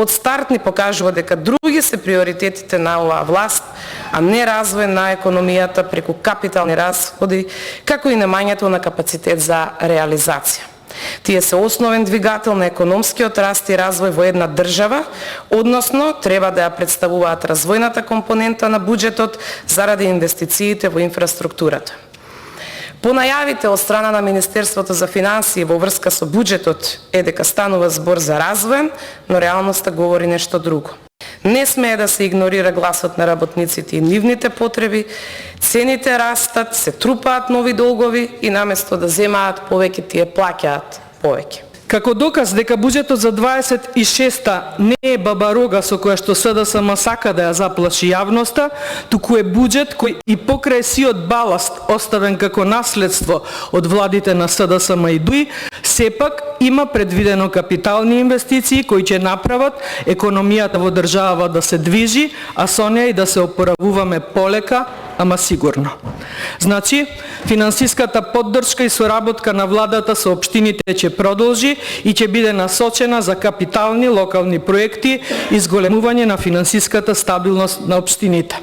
од старт ни покажува дека други се приоритетите на оваа власт, а не развој на економијата преку капитални расходи, како и немањето на капацитет за реализација. Тие се основен двигател на економскиот раст и развој во една држава, односно треба да ја представуваат развојната компонента на буџетот заради инвестициите во инфраструктурата. По најавите од страна на Министерството за финансии во врска со буџетот е дека станува збор за развој, но реалноста говори нешто друго. Не смее да се игнорира гласот на работниците и нивните потреби, цените растат, се трупаат нови долгови и наместо да земаат повеќе, тие плаќаат повеќе. Како доказ дека буџетот за 26-та не е бабарога со која што СДСМ сака да ја заплаши јавноста, туку е буџет кој и покрај сиот баласт оставен како наследство од владите на СДСМ и ДУИ, сепак има предвидено капитални инвестиции кои ќе направат економијата во државава да се движи, а со неја и да се опоравуваме полека, ама сигурно. Значи, финансиската поддршка и соработка на владата со општините ќе продолжи и ќе биде насочена за капитални локални проекти и зголемување на финансиската стабилност на општините.